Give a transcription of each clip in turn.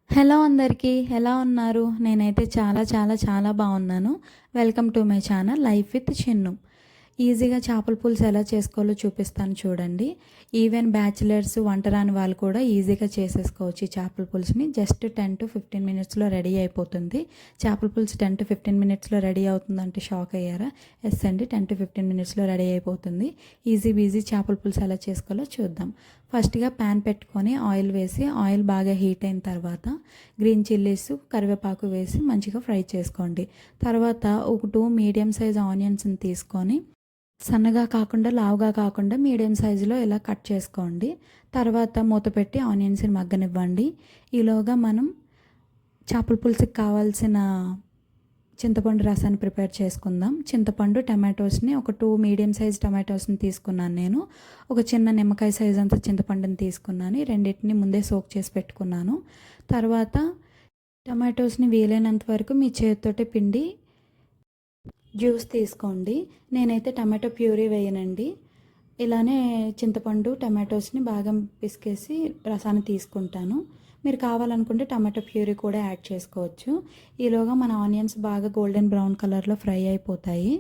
Hello అందరికీ ఎలా ఉన్నారు? నేనైతే చాలా చాలా చాలా బాగున్నాను. Welcome to my channel life with Chinnu. ఈజీగా చేపల పులుసు ఎలా చేసుకోవాలో చూపిస్తాను చూడండి. ఈవెన్ బ్యాచిలర్స్, వంట రాని వాళ్ళు కూడా ఈజీగా చేసేసుకోవచ్చు ఈ చేపల పులుసుని. జస్ట్ 10-15 మినిట్స్లో రెడీ అయిపోతుంది. చేపల పులుసు 10-15 మినిట్స్లో రెడీ అవుతుందంటే షాక్ అయ్యారా? ఎస్ అండి, 10-15 మినిట్స్లో రెడీ అయిపోతుంది. ఈజీ చేపల పులుసు ఎలా చేసుకోవాలో చూద్దాం. ఫస్ట్గా ప్యాన్ పెట్టుకొని ఆయిల్ వేసి, ఆయిల్ బాగా హీట్ అయిన తర్వాత గ్రీన్ చిల్లీస్, కరివేపాకు వేసి మంచిగా ఫ్రై చేసుకోండి. తర్వాత ఒక 2 మీడియం సైజ్ ఆనియన్స్ని తీసుకొని సన్నగా కాకుండా లావుగా కాకుండా మీడియం సైజులో ఇలా కట్ చేసుకోండి. తర్వాత మూత పెట్టి ఆనియన్స్ని మగ్గనివ్వండి. ఈలోగా మనం చేపల పులుసుకి కావాల్సిన చింతపండు రసాన్ని ప్రిపేర్ చేసుకుందాం. చింతపండు, టమాటోస్ని ఒక 2 మీడియం సైజ్ టమాటోస్ని తీసుకున్నాను నేను. ఒక చిన్న నిమ్మకాయ సైజ్ అంత చింతపండుని తీసుకున్నాను. రెండింటిని ముందే సోక్ చేసి పెట్టుకున్నాను. తర్వాత టమాటోస్ని వీలైనంత వరకు మీ చేతితోటి పిండి జ్యూస్ తీసుకోండి. నేనైతే టమాటో ప్యూరీ వేయనండి. ఇలానే చింతపండు, టమాటోస్ని బాగా పిసికేసి రసాన్ని తీసుకుంటాను. మీరు కావాలనుకుంటే టమాటో ప్యూరీ కూడా యాడ్ చేసుకోవచ్చు. ఈలోగా మన ఆనియన్స్ బాగా గోల్డెన్ బ్రౌన్ కలర్లో ఫ్రై అయిపోతాయి.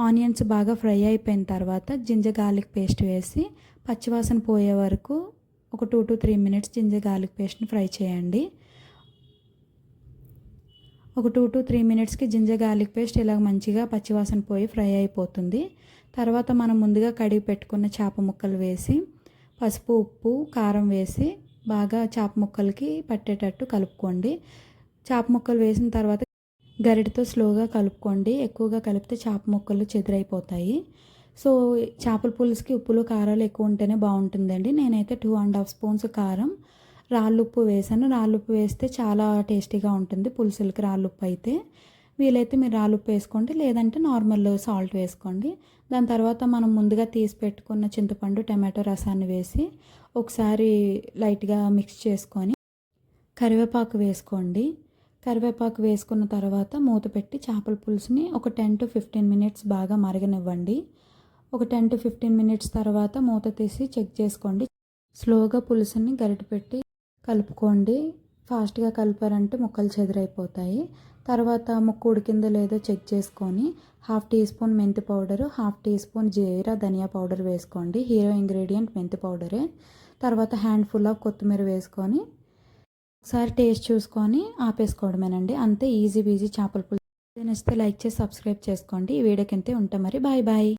ఆనియన్స్ బాగా ఫ్రై అయిపోయిన తర్వాత జింజర్ గార్లిక్ పేస్ట్ వేసి పచ్చివాసన పోయే వరకు ఒక 2-3 మినిట్స్ జింజర్ గార్లిక్ పేస్ట్ని ఫ్రై చేయండి. ఒక 2-3 మినిట్స్కి జింజర్ గార్లిక్ పేస్ట్ ఇలా మంచిగా పచ్చివాసన పోయి ఫ్రై అయిపోతుంది. తర్వాత మనం ముందుగా కడిగి పెట్టుకున్న చేప ముక్కలు వేసి పసుపు, ఉప్పు, కారం వేసి బాగా చేప ముక్కలకి పట్టేటట్టు కలుపుకోండి. చేప ముక్కలు వేసిన తర్వాత గరిటతో స్లోగా కలుపుకోండి. ఎక్కువగా కలిపితే చేప ముక్కలు చెదిరైపోతాయి. సో చేపల పులుసుకి ఉప్పులు, కారాలు ఎక్కువ ఉంటేనే బాగుంటుందండి. నేనైతే 2.5 స్పూన్స్ కారం, రాళ్ళుప్పు వేసాను. రాళ్ళుప్పు వేస్తే చాలా టేస్టీగా ఉంటుంది పులుసులకి రాళ్ళుప్పు అయితే. వీలైతే మీరు రాళ్ళుప్పు వేసుకోండి, లేదంటే నార్మల్ సాల్ట్ వేసుకోండి. దాని తర్వాత మనం ముందుగా తీసి పెట్టుకున్న చింతపండు, టమాటో రసాన్ని వేసి ఒకసారి లైట్గా మిక్స్ చేసుకొని కరివేపాకు వేసుకోండి. కరివేపాకు వేసుకున్న తర్వాత మూత పెట్టి చేపల పులుసుని ఒక 10-15 మినిట్స్ బాగా మరగనివ్వండి. ఒక 10-15 మినిట్స్ తర్వాత మూత తీసి చెక్ చేసుకోండి. స్లోగా పులుసుని గరిటె పెట్టి కలుపుకోండి. ఫాస్ట్గా కలిపారంటే ముక్కలు చెదిరైపోతాయి. తర్వాత ముక్క ఉడికిందో లేదో చెక్ చేసుకొని 1/2 టీ స్పూన్ మెంతి పౌడరు, 1/2 టీ స్పూన్ జీరా ధనియా పౌడర్ వేసుకోండి. హీరో ఇంగ్రీడియంట్ మెంతి పౌడరే. తర్వాత హ్యాండ్ఫుల్ ఆఫ్ కొత్తిమీర వేసుకొని ఒకసారి టేస్ట్ చూసుకొని ఆపేసుకోవడమేనండి. అంతే, ఈజీ చేపల పులుసు. నచ్చితే లైక్ చేసి సబ్స్క్రైబ్ చేసుకోండి. ఈ వీడియోకి అంతే. ఉంటాం మరి. బాయ్.